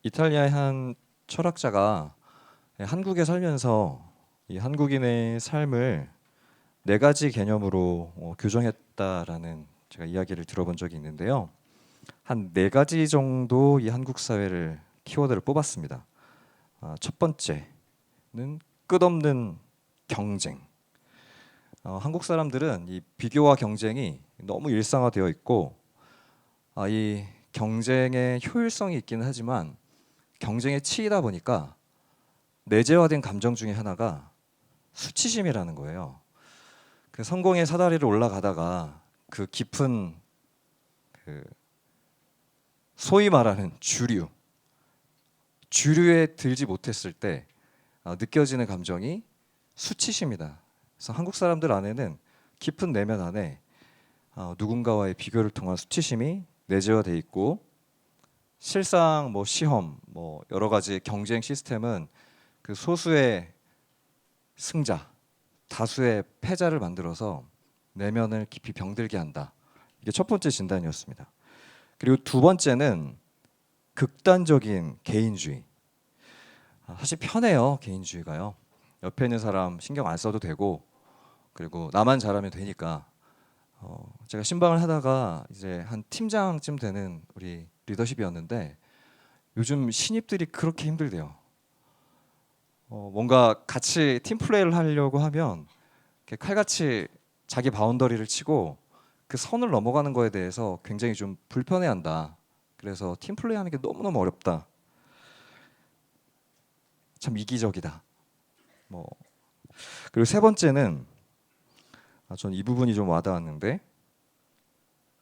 이탈리아의 한 철학자가 한국에 살면서 이 한국인의 삶을 네 가지 개념으로 규정했다라는 제가 이야기를 들어본 적이 있는데요. 한 네 가지 정도 이 한국 사회를 키워드를 뽑았습니다. 첫 번째는 끝없는 경쟁. 한국 사람들은 이 비교와 경쟁이 너무 일상화되어 있고 이 경쟁의 효율성이 있기는 하지만 경쟁에 치이다 보니까 내재화된 감정 중에 하나가 수치심이라는 거예요. 그 성공의 사다리를 올라가다가 그 깊은 그 소위 말하는 주류에 들지 못했을 때 느껴지는 감정이 수치심이다. 그래서 한국 사람들 안에는 깊은 내면 안에 누군가와의 비교를 통한 수치심이 내재화돼 있고, 실상 시험 여러 가지 경쟁 시스템은 그 소수의 승자, 다수의 패자를 만들어서 내면을 깊이 병들게 한다. 이게 첫 번째 진단이었습니다. 그리고 두 번째는 극단적인 개인주의. 사실 편해요, 개인주의가요. 옆에 있는 사람 신경 안 써도 되고, 그리고 나만 잘하면 되니까. 제가 신방을 하다가 이제 한 팀장쯤 되는 우리 리더십이었는데, 요즘 신입들이 그렇게 힘들대요. 뭔가 같이 팀 플레이를 하려고 하면 이렇게 칼같이 자기 바운더리를 치고 그 선을 넘어가는 거에 대해서 굉장히 좀 불편해한다. 그래서 팀 플레이하는 게 너무너무 어렵다. 참 이기적이다. 그리고 세 번째는 전 이 부분이 좀 와닿았는데,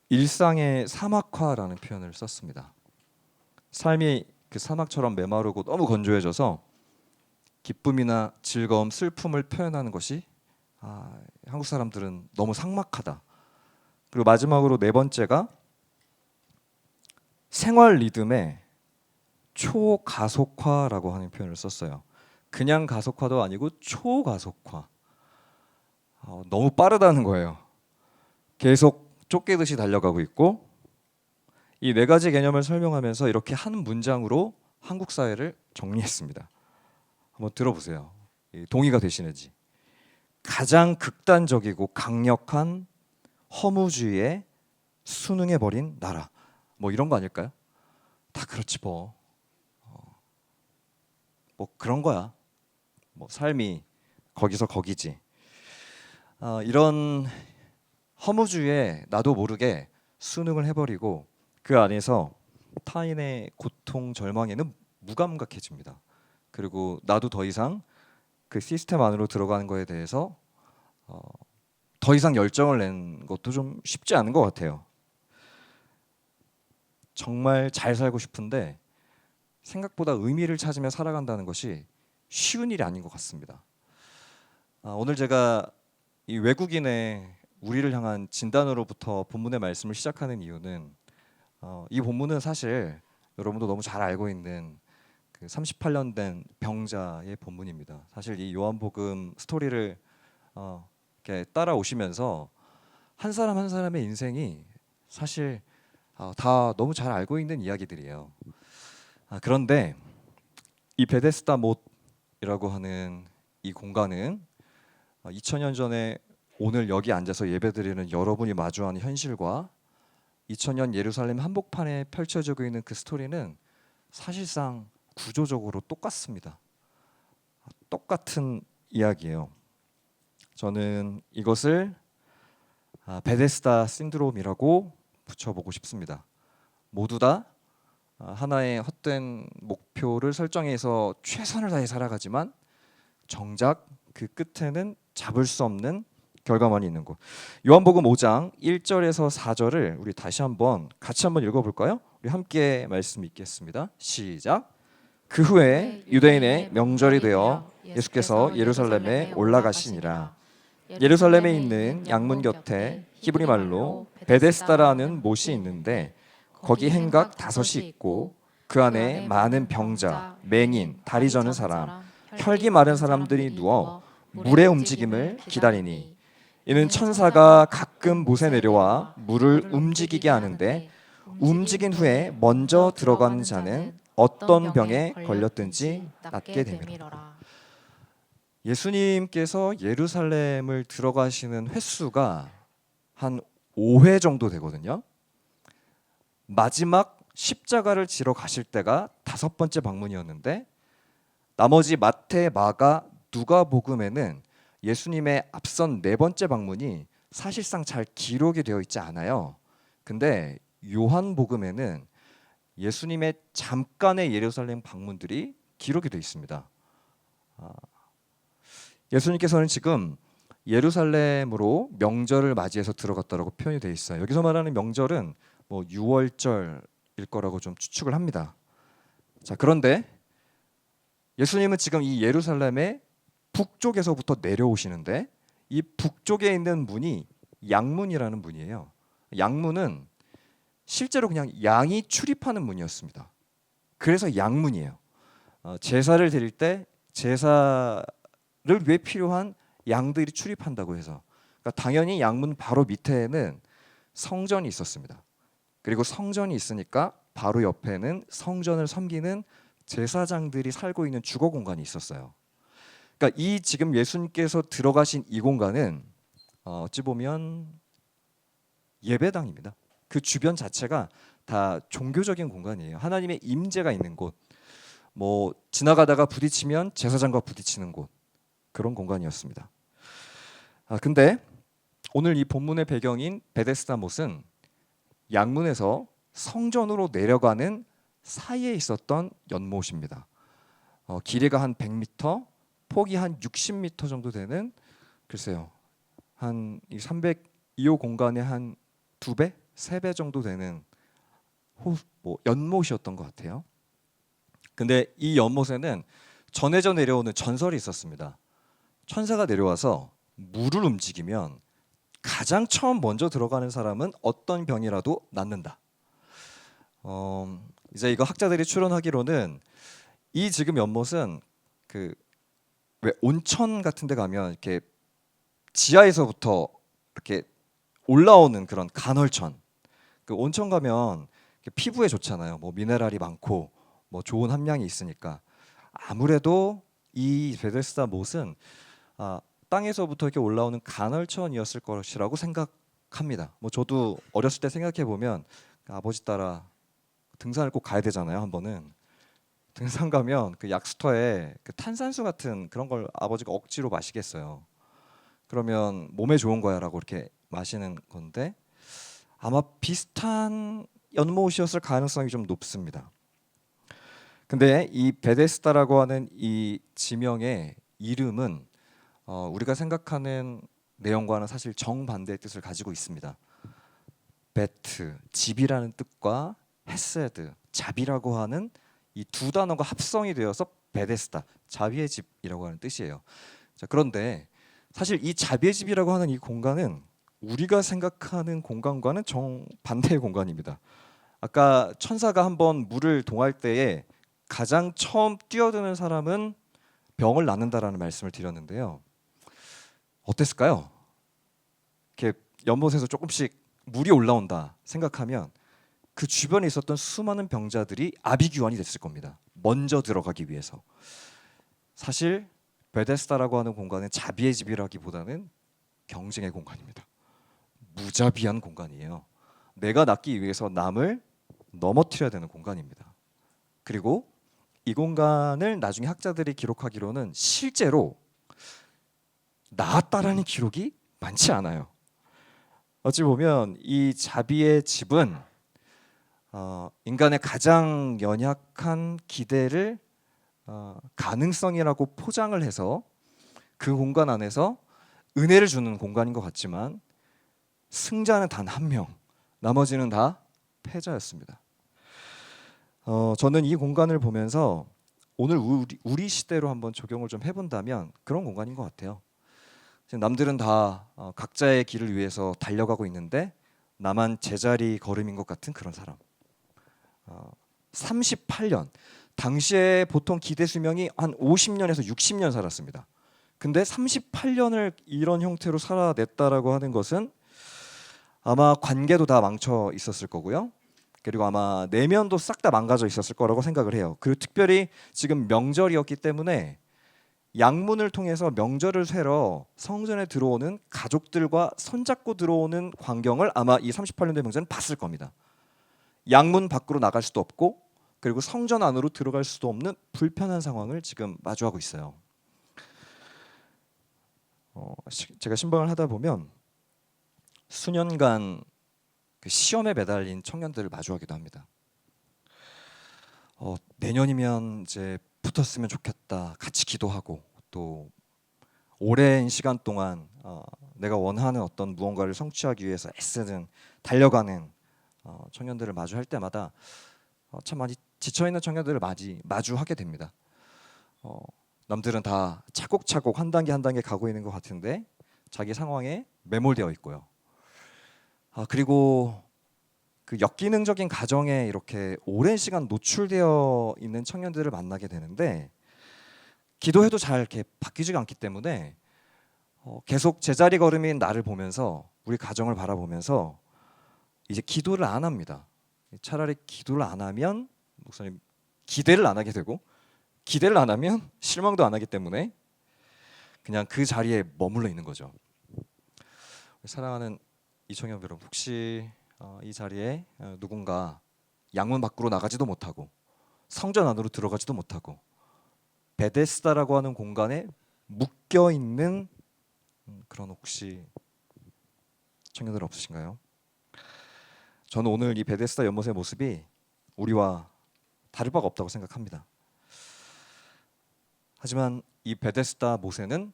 일상의 사막화라는 표현을 썼습니다. 삶이 그 사막처럼 메마르고 너무 건조해져서 기쁨이나 즐거움, 슬픔을 표현하는 것이 한국 사람들은 너무 삭막하다. 그리고 마지막으로 네 번째가 생활 리듬의 초가속화라고 하는 표현을 썼어요. 그냥 가속화도 아니고 초가속화. 너무 빠르다는 거예요. 계속 쫓기듯이 달려가고 있고, 이 네 가지 개념을 설명하면서 이렇게 한 문장으로 한국 사회를 정리했습니다. 한번 들어보세요. 동의가 되시는지. 가장 극단적이고 강력한 허무주의에 순응해버린 나라. 이런 거 아닐까요? 다 그렇지 뭐 그런 거야. 삶이 거기서 거기지. 이런 허무주의에 나도 모르게 순응을 해버리고 그 안에서 타인의 고통, 절망에는 무감각해집니다. 그리고 나도 더 이상 그 시스템 안으로 들어가는 거에 대해서 더 이상 열정을 낸 것도 좀 쉽지 않은 것 같아요. 정말 잘 살고 싶은데 생각보다 의미를 찾으며 살아간다는 것이 쉬운 일이 아닌 것 같습니다. 오늘 제가 이 외국인의 우리를 향한 진단으로부터 본문의 말씀을 시작하는 이유는 이 본문은 사실 여러분도 너무 잘 알고 있는 그 38년 된 병자의 본문입니다. 사실 이 요한복음 스토리를 이렇게 따라오시면서 한 사람 한 사람의 인생이 사실 다 너무 잘 알고 있는 이야기들이에요. 그런데 이 베데스다 못이라고 하는 이 공간은 2000년 전에 오늘 여기 앉아서 예배드리는 여러분이 마주하는 현실과 2000년 예루살렘 한복판에 펼쳐지고 있는 그 스토리는 사실상 구조적으로 똑같습니다. 똑같은 이야기예요. 저는 이것을 베데스다 신드롬이라고 붙여보고 싶습니다. 모두 다 하나의 헛된 목표를 설정해서 최선을 다해 살아가지만 정작 그 끝에는 잡을 수 없는 결과만이 있는 것. 요한복음 5장 1절에서 4절을 우리 다시 같이 한번 읽어볼까요? 우리 함께 말씀 읽겠습니다. 시작. 그 후에 유대인의 명절이 되어 예수께서 예루살렘에 올라가시니라. 예루살렘에 있는 양문 곁에 히브리 말로 베데스다라는 못이 있는데 거기 행각 5이 있고 그 안에 많은 병자, 맹인, 다리 저는 사람, 혈기 마른 사람들이 누워 물의 움직임을 기다리니 이는 천사가 가끔 못에 내려와 물을 움직이게 하는데 움직인 후에 먼저 들어가는 자는 어떤 병에 걸렸든지 낫게 되밀어라. 예수님께서 예루살렘을 들어가시는 횟수가 한 5회 정도 되거든요. 마지막 십자가를 지러 가실 때가 5번째 방문이었는데 나머지 마태, 마가, 누가복음에는 예수님의 앞선 4번째 방문이 사실상 잘 기록이 되어 있지 않아요. 근데 요한복음에는 예수님의 잠깐의 예루살렘 방문들이 기록이 되어 있습니다. 예수님께서는 지금 예루살렘으로 명절을 맞이해서 들어갔다라고 표현이 되어 있어요. 여기서 말하는 명절은 뭐 유월절일 거라고 좀 추측을 합니다. 자, 그런데 예수님은 지금 이 예루살렘의 북쪽에서부터 내려오시는데 이 북쪽에 있는 문이 양문이라는 문이에요. 양문은 실제로 그냥 양이 출입하는 문이었습니다. 그래서 양문이에요. 제사를 드릴 때 제사를 위해 필요한 양들이 출입한다고 해서 그러니까 당연히 양문 바로 밑에는 성전이 있었습니다. 그리고 성전이 있으니까 바로 옆에는 성전을 섬기는 제사장들이 살고 있는 주거 공간이 있었어요. 그러니까 이 지금 예수님께서 들어가신 이 공간은 어찌 보면 예배당입니다. 그 주변 자체가 다 종교적인 공간이에요. 하나님의 임재가 있는 곳, 뭐 지나가다가 부딪히면 제사장과 부딪히는 곳, 그런 공간이었습니다. 근데 오늘 이 본문의 배경인 베데스다 못은 양문에서 성전으로 내려가는 사이에 있었던 연못입니다. 길이가 한 100m, 폭이 한 60m 정도 되는, 글쎄요, 한 302호 공간의 한 2배, 3배 정도 되는 연못이었던 것 같아요. 근데 이 연못에는 전해져 내려오는 전설이 있었습니다. 천사가 내려와서 물을 움직이면 가장 처음 먼저 들어가는 사람은 어떤 병이라도 낫는다. 이제 이거 학자들이 추론하기로는 이 지금 연못은 그 왜 온천 같은 데 가면 이렇게 지하에서부터 이렇게 올라오는 그런 간헐천, 그 온천 가면 피부에 좋잖아요. 뭐 미네랄이 많고 뭐 좋은 함량이 있으니까 아무래도 이 베데스다 못은 땅에서부터 이렇게 올라오는 간헐천이었을 것이라고 생각합니다. 뭐 저도 어렸을 때 생각해 보면 아버지 따라 등산을 꼭 가야 되잖아요. 한 번은 등산 가면 그 약수터에 그 탄산수 같은 그런 걸 아버지가 억지로 마시겠어요. 그러면 몸에 좋은 거야라고 이렇게 마시는 건데 아마 비슷한 연못이었을 가능성이 좀 높습니다. 근데 이 베데스다라고 하는 이 지명의 이름은 우리가 생각하는 내용과는 사실 정반대의 뜻을 가지고 있습니다. 베트, 집이라는 뜻과 헤세드, 자비라고 하는 이 두 단어가 합성이 되어서 베데스다, 자비의 집이라고 하는 뜻이에요. 자, 그런데 사실 이 자비의 집이라고 하는 이 공간은 우리가 생각하는 공간과는 정반대의 공간입니다. 아까 천사가 한번 물을 동할 때에 가장 처음 뛰어드는 사람은 병을 낫는다라는 말씀을 드렸는데요. 어땠을까요? 이렇게 연못에서 조금씩 물이 올라온다 생각하면 그 주변에 있었던 수많은 병자들이 아비규환이 됐을 겁니다. 먼저 들어가기 위해서. 사실 베데스다라고 하는 공간은 자비의 집이라기보다는 경쟁의 공간입니다. 무자비한 공간이에요. 내가 낫기 위해서 남을 넘어뜨려야 되는 공간입니다. 그리고 이 공간을 나중에 학자들이 기록하기로는 실제로 나았다라는 기록이 많지 않아요. 어찌 보면 이 자비의 집은 인간의 가장 연약한 기대를 가능성이라고 포장을 해서 그 공간 안에서 은혜를 주는 공간인 것 같지만 승자는 단 한 명, 나머지는 다 패자였습니다. 저는 이 공간을 보면서 오늘 우리 시대로 한번 적용을 좀 해본다면 그런 공간인 것 같아요. 지금 남들은 다 각자의 길을 위해서 달려가고 있는데 나만 제자리 걸음인 것 같은 그런 사람. 38년, 당시에 보통 기대 수명이 한 50년에서 60년 살았습니다. 근데 38년을 이런 형태로 살아냈다라고 하는 것은 아마 관계도 다 망쳐 있었을 거고요. 그리고 아마 내면도 싹 다 망가져 있었을 거라고 생각을 해요. 그리고 특별히 지금 명절이었기 때문에 양문을 통해서 명절을 쇠러 성전에 들어오는 가족들과 손잡고 들어오는 광경을 아마 이 38년대 명절은 봤을 겁니다. 양문 밖으로 나갈 수도 없고 그리고 성전 안으로 들어갈 수도 없는 불편한 상황을 지금 마주하고 있어요. 제가 신방을 하다 보면 수년간 그 시험에 매달린 청년들을 마주하기도 합니다. 내년이면 이제 붙었으면 좋겠다. 같이 기도하고 또 오랜 시간 동안 내가 원하는 어떤 무언가를 성취하기 위해서 애쓰는 달려가는 청년들을 마주할 때마다 참 많이 지쳐있는 청년들을 마주하게 됩니다. 남들은 다 차곡차곡 한 단계 한 단계 가고 있는 것 같은데 자기 상황에 매몰되어 있고요. 그리고 그 역기능적인 가정에 이렇게 오랜 시간 노출되어 있는 청년들을 만나게 되는데 기도해도 잘 이렇게 바뀌지가 않기 때문에 계속 제자리 걸음인 나를 보면서 우리 가정을 바라보면서 이제 기도를 안 합니다. 차라리 기도를 안 하면 목사님 기대를 안 하게 되고 기대를 안 하면 실망도 안 하기 때문에 그냥 그 자리에 머물러 있는 거죠. 사랑하는 이청년 여러분, 혹시 이 자리에 누군가 양문 밖으로 나가지도 못하고 성전 안으로 들어가지도 못하고 베데스다라고 하는 공간에 묶여 있는 그런 혹시 청년들 없으신가요? 저는 오늘 이 베데스다 연못의 모습이 우리와 다를 바가 없다고 생각합니다. 하지만 이 베데스다 못에는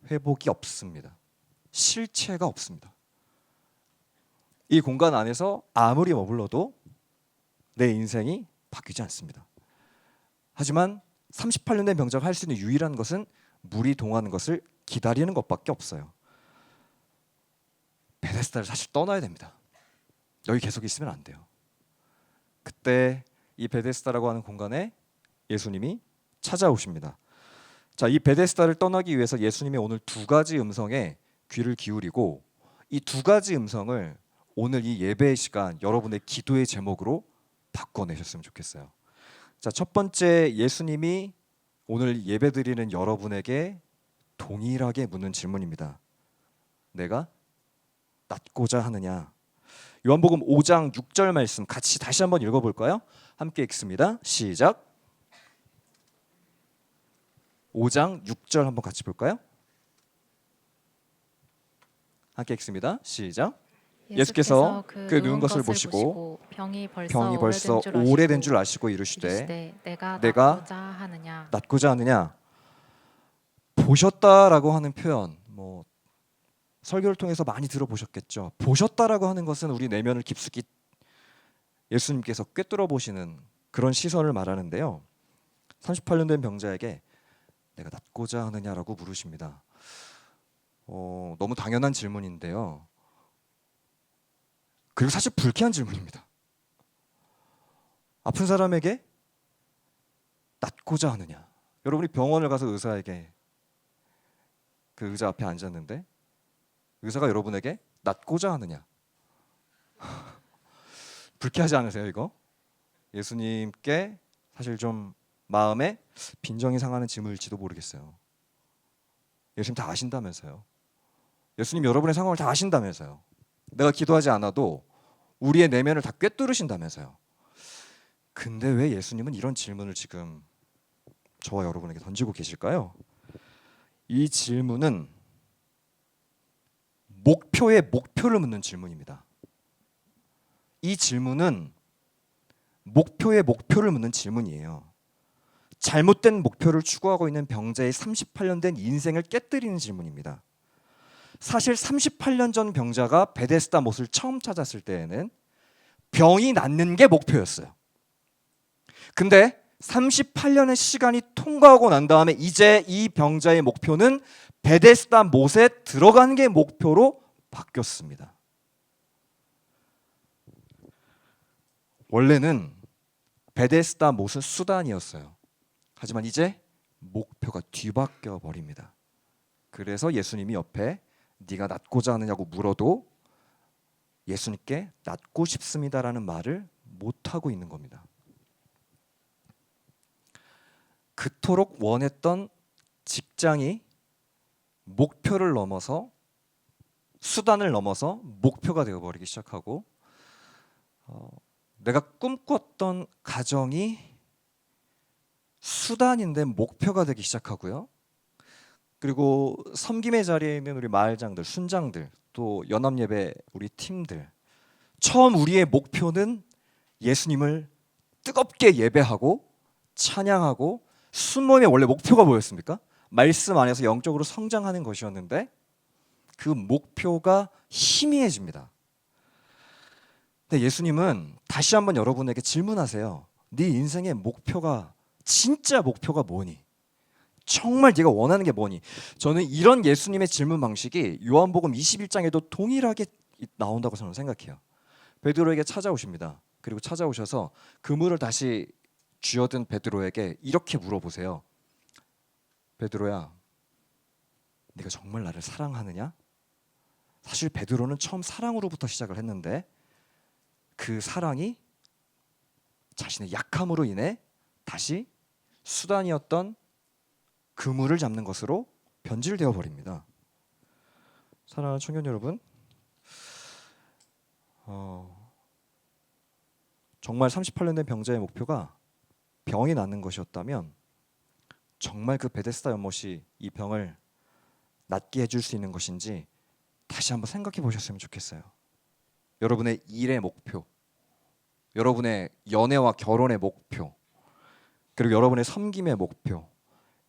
회복이 없습니다. 실체가 없습니다. 이 공간 안에서 아무리 머물러도 내 인생이 바뀌지 않습니다. 하지만 38년 된 병자가 할 수 있는 유일한 것은 물이 동하는 것을 기다리는 것밖에 없어요. 베데스다를 사실 떠나야 됩니다. 여기 계속 있으면 안 돼요. 그때 이 베데스다라고 하는 공간에 예수님이 찾아오십니다. 자, 이 베데스다를 떠나기 위해서 예수님이 오늘 두 가지 음성에 귀를 기울이고 이 두 가지 음성을 오늘 이 예배의 시간 여러분의 기도의 제목으로 바꿔내셨으면 좋겠어요. 자, 첫 번째 예수님이 오늘 예배드리는 여러분에게 동일하게 묻는 질문입니다. 내가 낫고자 하느냐? 요한복음 5장 6절 말씀 같이 다시 한번 읽어볼까요? 함께 읽습니다. 시작. 5장 6절 한번 같이 볼까요? 함께 읽습니다. 시작. 예수께서 그 누운 것을 보시고 병이 벌써 오래된 줄 아시고 이르시되 내가 낫고자 하느냐? 보셨다라고 하는 표현, 설교를 통해서 많이 들어보셨겠죠. 보셨다라고 하는 것은 우리 내면을 깊숙이 예수님께서 꿰뚫어 보시는 그런 시선을 말하는데요. 38년 된 병자에게 내가 낫고자 하느냐라고 물으십니다. 너무 당연한 질문인데요. 그리고 사실 불쾌한 질문입니다. 아픈 사람에게 낫고자 하느냐? 여러분이 병원을 가서 의사에게 그 의자 앞에 앉았는데 의사가 여러분에게 낫고자 하느냐? 불쾌하지 않으세요, 이거? 예수님께 사실 좀 마음에 빈정이 상하는 질문일지도 모르겠어요. 예수님 다 아신다면서요. 예수님 여러분의 상황을 다 아신다면서요. 내가 기도하지 않아도 우리의 내면을 다 꿰뚫으신다면서요. 근데 왜 예수님은 이런 질문을 지금 저와 여러분에게 던지고 계실까요? 이 질문은 목표의 목표를 묻는 질문입니다. 이 질문은 목표의 목표를 묻는 질문이에요. 잘못된 목표를 추구하고 있는 병자의 38년 된 인생을 깨뜨리는 질문입니다. 사실 38년 전 병자가 베데스다 못을 처음 찾았을 때에는 병이 낫는 게 목표였어요. 근데 38년의 시간이 통과하고 난 다음에 이제 이 병자의 목표는 베데스다 못에 들어가는 게 목표로 바뀌었습니다. 원래는 베데스다 못은 수단이었어요. 하지만 이제 목표가 뒤바뀌어 버립니다. 그래서 예수님이 옆에 네가 낫고자 하느냐고 물어도 예수님께 낫고 싶습니다라는 말을 못하고 있는 겁니다. 그토록 원했던 직장이 목표를 넘어서 수단을 넘어서 목표가 되어버리기 시작하고 내가 꿈꿨던 가정이 수단인데 목표가 되기 시작하고요. 그리고 섬김의 자리에 있는 우리 마을장들, 순장들, 또 연합예배 우리 팀들, 처음 우리의 목표는 예수님을 뜨겁게 예배하고 찬양하고 순모임의 원래 목표가 뭐였습니까? 말씀 안에서 영적으로 성장하는 것이었는데 그 목표가 희미해집니다. 근데 예수님은 다시 한번 여러분에게 질문하세요. 네 인생의 목표가 진짜 목표가 뭐니? 정말 네가 원하는 게 뭐니? 저는 이런 예수님의 질문 방식이 요한복음 21장에도 동일하게 나온다고 저는 생각해요. 베드로에게 찾아오십니다. 그리고 찾아오셔서 그물을 다시 쥐어든 베드로에게 이렇게 물어보세요. 베드로야, 네가 정말 나를 사랑하느냐? 사실 베드로는 처음 사랑으로부터 시작을 했는데 그 사랑이 자신의 약함으로 인해 다시 수단이었던 그물을 잡는 것으로 변질되어 버립니다. 사랑하는 청년 여러분, 정말 38년 된 병자의 목표가 병이 낫는 것이었다면 정말 그 베데스다 연못이 이 병을 낫게 해줄 수 있는 것인지 다시 한번 생각해 보셨으면 좋겠어요. 여러분의 일의 목표, 여러분의 연애와 결혼의 목표, 그리고 여러분의 섬김의 목표,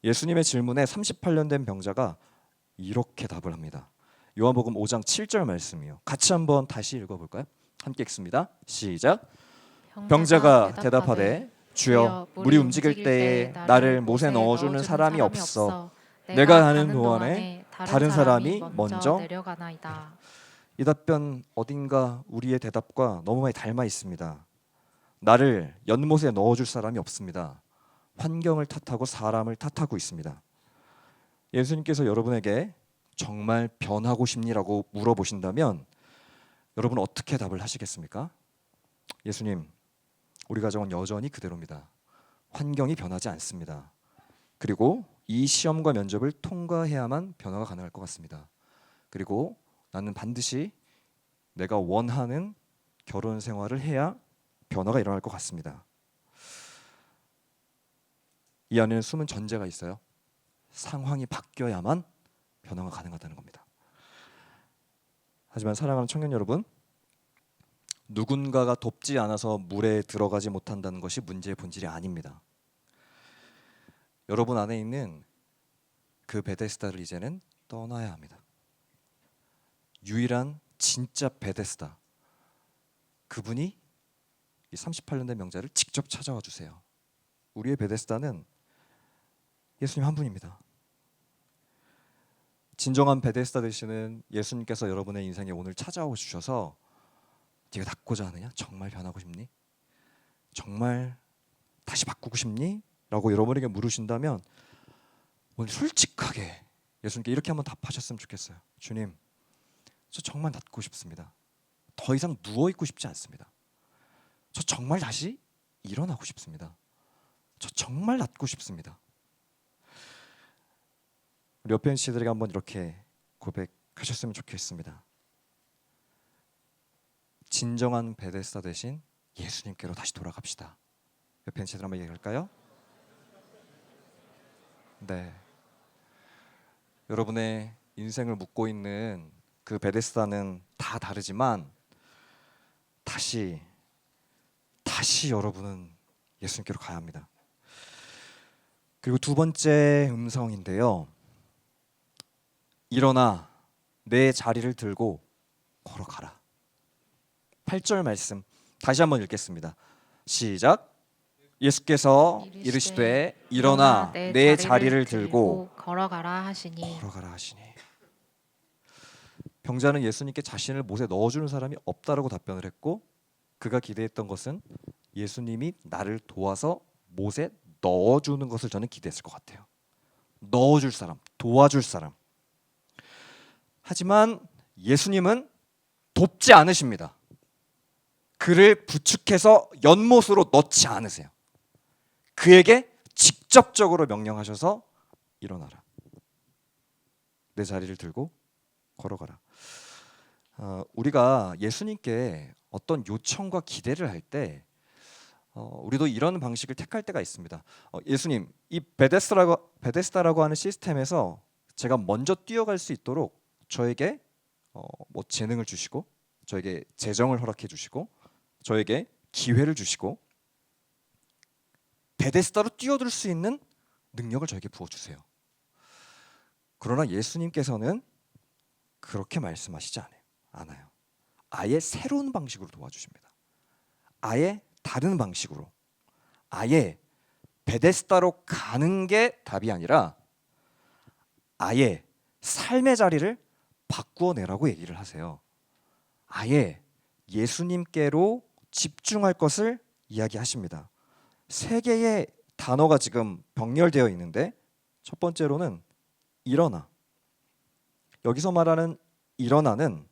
예수님의 질문에 38년 된 병자가 이렇게 답을 합니다. 요한복음 5장 7절 말씀이요. 같이 한번 다시 읽어볼까요? 함께 읽습니다. 시작. 병자가 대답하되 주여 물이 움직일 때에 나를 못에 넣어주는 사람이 없어. 내가 가는 동안에 다른 사람이 먼저 내려가나이다. 이 답변 어딘가 우리의 대답과 너무 많이 닮아 있습니다. 나를 연못에 넣어줄 사람이 없습니다. 환경을 탓하고 사람을 탓하고 있습니다. 예수님께서 여러분에게 정말 변하고 싶니라고 물어보신다면 여러분 어떻게 답을 하시겠습니까? 예수님, 우리 가정은 여전히 그대로입니다. 환경이 변하지 않습니다. 그리고 이 시험과 면접을 통과해야만 변화가 가능할 것 같습니다. 그리고 나는 반드시 내가 원하는 결혼 생활을 해야 변화가 일어날 것 같습니다. 이 안에는 숨은 전제가 있어요. 상황이 바뀌어야만 변화가 가능하다는 겁니다. 하지만 사랑하는 청년 여러분, 누군가가 돕지 않아서 물에 들어가지 못한다는 것이 문제의 본질이 아닙니다. 여러분 안에 있는 그 베데스다를 이제는 떠나야 합니다. 유일한 진짜 베데스다, 그분이 이 38년 된 명자를 직접 찾아와 주세요. 우리의 베데스다는 예수님 한 분입니다. 진정한 베데스다 되시는 예수님께서 여러분의 인생에 오늘 찾아와 주셔서 네가 낫고자 하느냐? 정말 변하고 싶니? 정말 다시 바꾸고 싶니? 라고 여러분에게 물으신다면 오늘 솔직하게 예수님께 이렇게 한번 답하셨으면 좋겠어요. 주님, 저 정말 낫고 싶습니다. 더 이상 누워있고 싶지 않습니다. 저 정말 다시 일어나고 싶습니다. 저 정말 낫고 싶습니다. 우리 옆에 있는 씨들에게 한번 이렇게 고백하셨으면 좋겠습니다. 진정한 베데스다 되신 예수님께로 다시 돌아갑시다. 옆에 있는 씨들 한번 얘기할까요? 네. 여러분의 인생을 묻고 있는 그 베데스다는 다 다르지만 다시 여러분은 예수님께로 가야 합니다. 그리고 두 번째 음성인데요. 일어나 내 자리를 들고 걸어가라. 8절 말씀 다시 한번 읽겠습니다. 시작. 예수께서 이르시되 일어나 내 자리를 들고 걸어가라 하시니. 병자는 예수님께 자신을 못에 넣어주는 사람이 없다라고 답변을 했고 그가 기대했던 것은 예수님이 나를 도와서 못에 넣어주는 것을 저는 기대했을 것 같아요. 넣어줄 사람, 도와줄 사람. 하지만 예수님은 돕지 않으십니다. 그를 부축해서 연못으로 넣지 않으세요. 그에게 직접적으로 명령하셔서 일어나라. 내 자리를 들고 걸어가라. 우리가 예수님께 어떤 요청과 기대를 할 때 우리도 이런 방식을 택할 때가 있습니다. 예수님, 이 베데스다라고 하는 시스템에서 제가 먼저 뛰어갈 수 있도록 저에게 뭐 재능을 주시고, 저에게 재정을 허락해 주시고, 저에게 기회를 주시고, 베데스다로 뛰어들 수 있는 능력을 저에게 부어 주세요. 그러나 예수님께서는 그렇게 말씀하시지 않아요. 아예 새로운 방식으로 도와주십니다. 아예 다른 방식으로, 아예 베데스다로 가는 게 답이 아니라 아예 삶의 자리를 바꾸어 내라고 얘기를 하세요. 아예 예수님께로 집중할 것을 이야기하십니다. 세 개의 단어가 지금 병렬되어 있는데, 첫 번째로는 일어나. 여기서 말하는 일어나는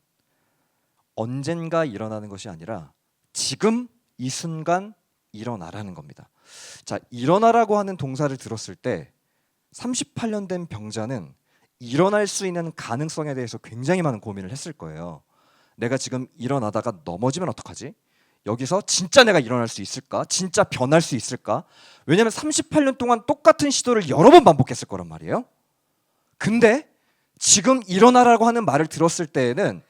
언젠가 일어나는 것이 아니라 지금 이 순간 일어나라는 겁니다. 자, 일어나라고 하는 동사를 들었을 때 38년 된 병자는 일어날 수 있는 가능성에 대해서 굉장히 많은 고민을 했을 거예요. 내가 지금 일어나다가 넘어지면 어떡하지? 여기서 진짜 내가 일어날 수 있을까? 진짜 변할 수 있을까? 왜냐하면 38년 동안 똑같은 시도를 여러 번 반복했을 거란 말이에요. 근데 지금 일어나라고 하는 말을 들었을 때에는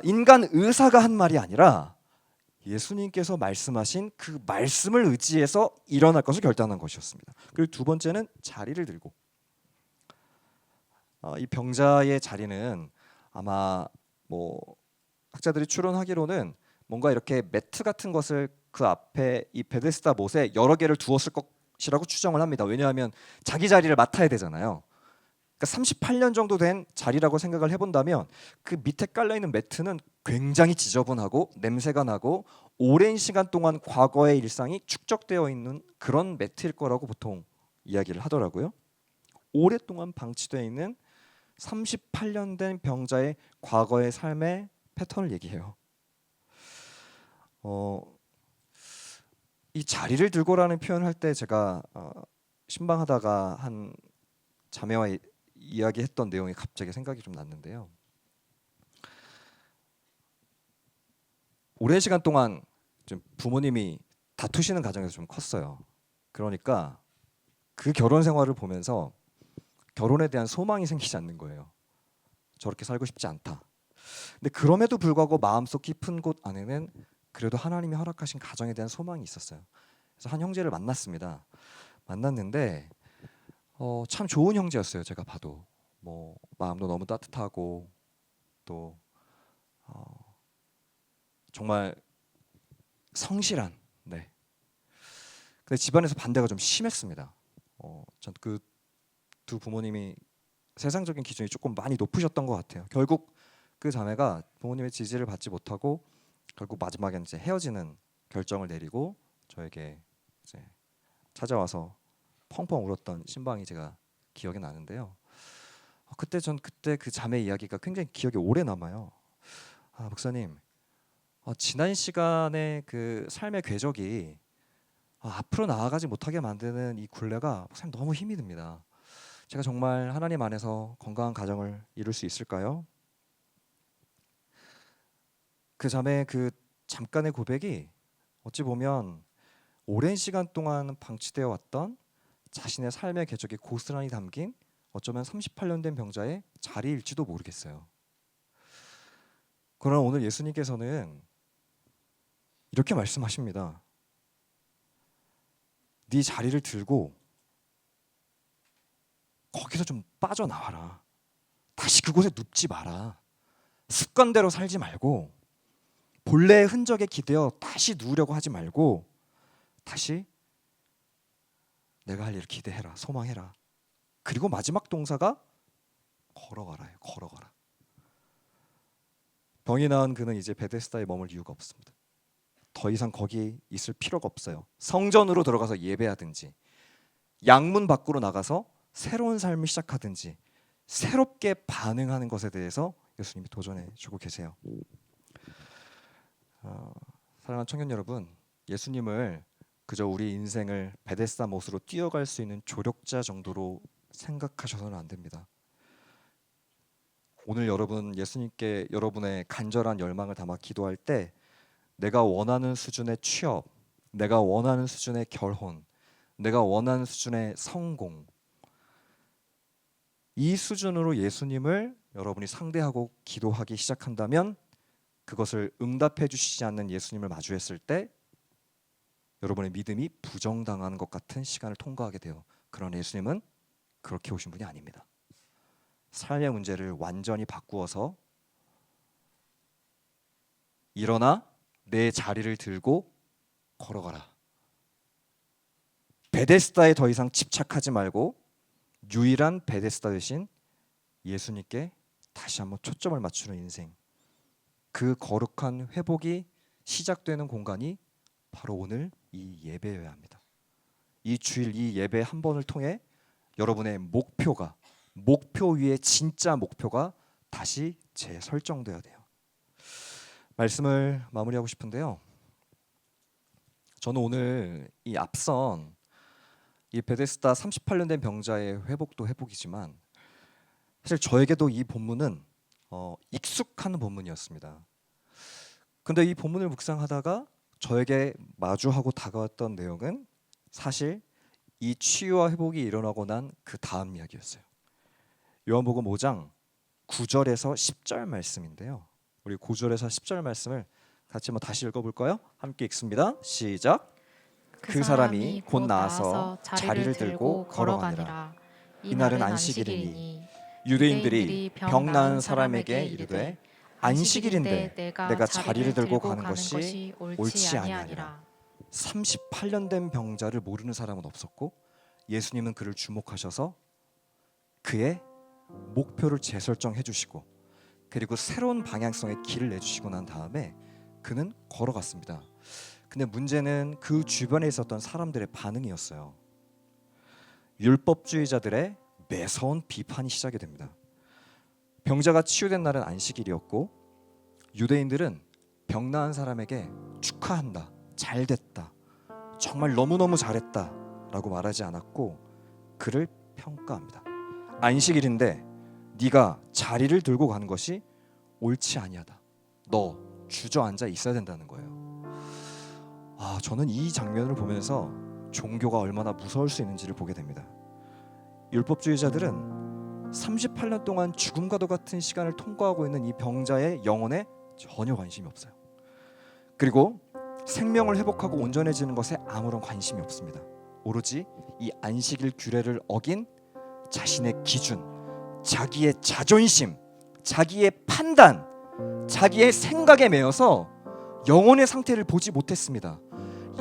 인간 의사가 한 말이 아니라 예수님께서 말씀하신 그 말씀을 의지해서 일어날 것을 결단한 것이었습니다. 그리고 두 번째는 자리를 들고. 이 병자의 자리는 아마 뭐 학자들이 추론하기로는 뭔가 이렇게 매트 같은 것을 그 앞에 이 베데스다 못에 여러 개를 두었을 것이라고 추정을 합니다. 왜냐하면 자기 자리를 맡아야 되잖아요. 그러니까 38년 정도 된 자리라고 생각을 해본다면 그 밑에 깔려있는 매트는 굉장히 지저분하고 냄새가 나고 오랜 시간 동안 과거의 일상이 축적되어 있는 그런 매트일 거라고 보통 이야기를 하더라고요. 오랫동안 방치되어 있는 38년 된 병자의 과거의 삶의 패턴을 얘기해요. 이 자리를 들고라는 표현을 할 때 제가 신방하다가 한 자매와 이야기했던 내용이 갑자기 생각이 좀 났는데요. 오랜 시간 동안 좀 부모님이 다투시는 가정에서 좀 컸어요. 그러니까 그 결혼 생활을 보면서 결혼에 대한 소망이 생기지 않는 거예요. 저렇게 살고 싶지 않다. 근데 그럼에도 불구하고 마음속 깊은 곳 안에는 그래도 하나님이 허락하신 가정에 대한 소망이 있었어요. 그래서 한 형제를 만났습니다. 만났는데 참 좋은 형제였어요. 제가 봐도 뭐 마음도 너무 따뜻하고 또 정말 성실한. 네. 근데 집안에서 반대가 좀 심했습니다. 전 그 두 부모님이 세상적인 기준이 조금 많이 높으셨던 것 같아요. 결국 그 자매가 부모님의 지지를 받지 못하고 결국 마지막엔 이제 헤어지는 결정을 내리고 저에게 이제 찾아와서 펑펑 울었던 신방이 제가 기억이 나는데요. 그때 그 자매 이야기가 굉장히 기억에 오래 남아요. 목사님, 지난 시간의 그 삶의 궤적이 앞으로 나아가지 못하게 만드는 이 굴레가 목사님 너무 힘이 듭니다. 제가 정말 하나님 안에서 건강한 가정을 이룰 수 있을까요? 그 자매의 그 잠깐의 고백이 어찌 보면 오랜 시간 동안 방치되어 왔던 자신의 삶의 궤적이 고스란히 담긴 어쩌면 38년 된 병자의 자리일지도 모르겠어요. 그러나 오늘 예수님께서는 이렇게 말씀하십니다. 네 자리를 들고 거기서 좀 빠져나와라. 다시 그곳에 눕지 마라. 습관대로 살지 말고 본래의 흔적에 기대어 다시 누우려고 하지 말고 다시 내가 할 일을 기대해라. 소망해라. 그리고 마지막 동사가 걸어가라예요. 걸어가라. 병이 나은 그는 이제 베데스다에 머물 이유가 없습니다. 더 이상 거기 있을 필요가 없어요. 성전으로 들어가서 예배하든지 양문 밖으로 나가서 새로운 삶을 시작하든지 새롭게 반응하는 것에 대해서 예수님이 도전해 주고 계세요. 사랑하는 청년 여러분, 예수님을 그저 우리 인생을 베데스다 못으로 뛰어갈 수 있는 조력자 정도로 생각하셔서는 안 됩니다. 오늘 여러분 예수님께 여러분의 간절한 열망을 담아 기도할 때 내가 원하는 수준의 취업, 내가 원하는 수준의 결혼, 내가 원하는 수준의 성공, 이 수준으로 예수님을 여러분이 상대하고 기도하기 시작한다면 그것을 응답해 주시지 않는 예수님을 마주했을 때 여러분의 믿음이 부정당하는 것 같은 시간을 통과하게 돼요. 그러나 예수님은 그렇게 오신 분이 아닙니다. 삶의 문제를 완전히 바꾸어서 일어나 내 자리를 들고 걸어가라. 베데스다에 더 이상 집착하지 말고 유일한 베데스다 되신 예수님께 다시 한번 초점을 맞추는 인생, 그 거룩한 회복이 시작되는 공간이 바로 오늘 이 예배여야 합니다. 이 주일 이 예배 한 번을 통해 여러분의 목표 위에 진짜 목표가 다시 재설정되어야 돼요. 말씀을 마무리하고 싶은데요. 저는 오늘 이 앞선 이 베데스다 38년 된 병자의 회복도 회복이지만 사실 저에게도 이 본문은 익숙한 본문이었습니다. 근데 이 본문을 묵상하다가 저에게 마주하고 다가왔던 내용은 사실 이 치유와 회복이 일어나고 난 그 다음 이야기였어요. 요한복음 5장 9절에서 10절 말씀인데요. 우리 9절에서 10절 말씀을 같이 한번 다시 읽어볼까요? 함께 읽습니다. 시작. 그 사람이 곧 나아서 자리를 들고 걸어가니라. 이날은 안식일이니 유대인들이 병 나은 사람에게 이르되 안식일인데 내가 자리를 들고 가는 것이 옳지 아니하니라. 38년 된 병자를 모르는 사람은 없었고 예수님은 그를 주목하셔서 그의 목표를 재설정해 주시고 그리고 새로운 방향성의 길을 내주시고 난 다음에 그는 걸어갔습니다. 근데 문제는 그 주변에 있었던 사람들의 반응이었어요. 율법주의자들의 매서운 비판이 시작이 됩니다. 병자가 치유된 날은 안식일이었고 유대인들은 병 나은 사람에게 축하한다, 잘됐다, 정말 너무너무 잘했다 라고 말하지 않았고 그를 평가합니다. 안식일인데 네가 자리를 들고 가는 것이 옳지 아니하다. 너 주저앉아 있어야 된다는 거예요. 저는 이 장면을 보면서 종교가 얼마나 무서울 수 있는지를 보게 됩니다. 율법주의자들은 38년 동안 죽음과도 같은 시간을 통과하고 있는 이 병자의 영혼에 전혀 관심이 없어요. 그리고 생명을 회복하고 온전해지는 것에 아무런 관심이 없습니다. 오로지 이 안식일 규례를 어긴 자신의 기준, 자기의 자존심, 자기의 판단, 자기의 생각에 매여서 영혼의 상태를 보지 못했습니다.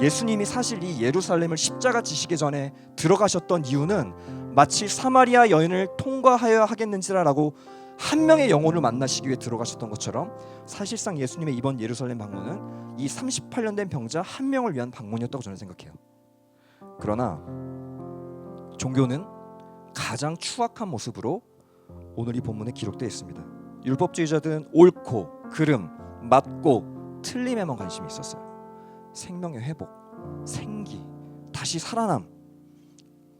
예수님이 사실 이 예루살렘을 십자가 지시기 전에 들어가셨던 이유는 마치 사마리아 여인을 통과하여야 하겠는지라라고 한 명의 영혼을 만나시기 위해 들어가셨던 것처럼 사실상 예수님의 이번 예루살렘 방문은 이 38년 된 병자 한 명을 위한 방문이었다고 저는 생각해요. 그러나 종교는 가장 추악한 모습으로 오늘 이 본문에 기록되어 있습니다. 율법주의자들은 옳고 그름, 맞고 틀림에만 관심이 있었어요. 생명의 회복, 생기, 다시 살아남,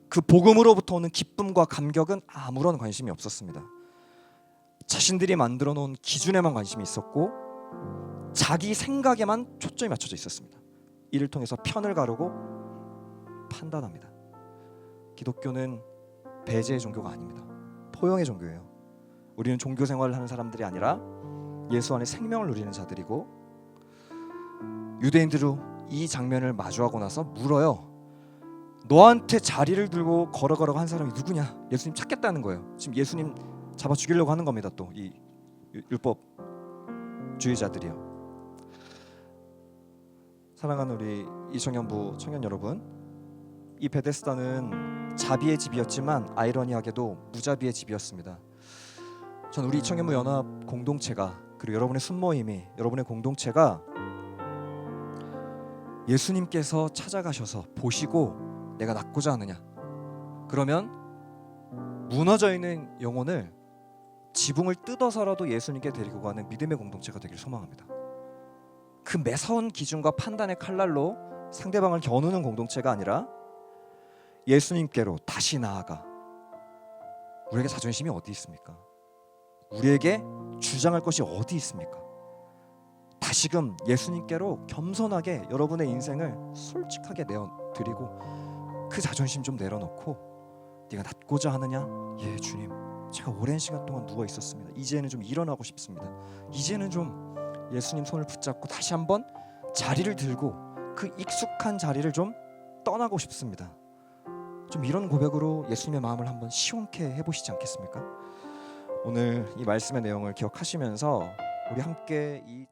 그 복음으로부터 오는 기쁨과 감격은 아무런 관심이 없었습니다. 자신들이 만들어 놓은 기준에만 관심이 있었고 자기 생각에만 초점이 맞춰져 있었습니다. 이를 통해서 편을 가르고 판단합니다. 기독교는 배제의 종교가 아닙니다. 포용의 종교예요. 우리는 종교 생활을 하는 사람들이 아니라 예수 안에 생명을 누리는 자들이고 유대인들은 이 장면을 마주하고 나서 물어요. 너한테 자리를 들고 걸어가라고 한 사람이 누구냐? 예수님 찾겠다는 거예요. 지금 예수님 잡아 죽이려고 하는 겁니다. 또 이 율법주의자들이요. 사랑하는 우리 이청년부 청년 여러분, 이 베데스다는 자비의 집이었지만 아이러니하게도 무자비의 집이었습니다. 전 우리 이청년부 연합 공동체가 그리고 여러분의 순모임이 여러분의 공동체가 예수님께서 찾아가셔서 보시고 내가 낫고자 하느냐, 그러면 무너져 있는 영혼을 지붕을 뜯어서라도 예수님께 데리고 가는 믿음의 공동체가 되길 소망합니다. 그 매서운 기준과 판단의 칼날로 상대방을 겨누는 공동체가 아니라 예수님께로 다시 나아가 우리에게 자존심이 어디 있습니까? 우리에게 주장할 것이 어디 있습니까? 다시금 예수님께로 겸손하게 여러분의 인생을 솔직하게 내어드리고 그 자존심 좀 내려놓고 네가 낫고자 하느냐? 예 주님, 제가 오랜 시간 동안 누워 있었습니다. 이제는 좀 일어나고 싶습니다. 이제는 좀 예수님 손을 붙잡고 다시 한번 자리를 들고 그 익숙한 자리를 좀 떠나고 싶습니다. 좀 이런 고백으로 예수님의 마음을 한번 시원케 해보시지 않겠습니까? 오늘 이 말씀의 내용을 기억하시면서 우리 함께 이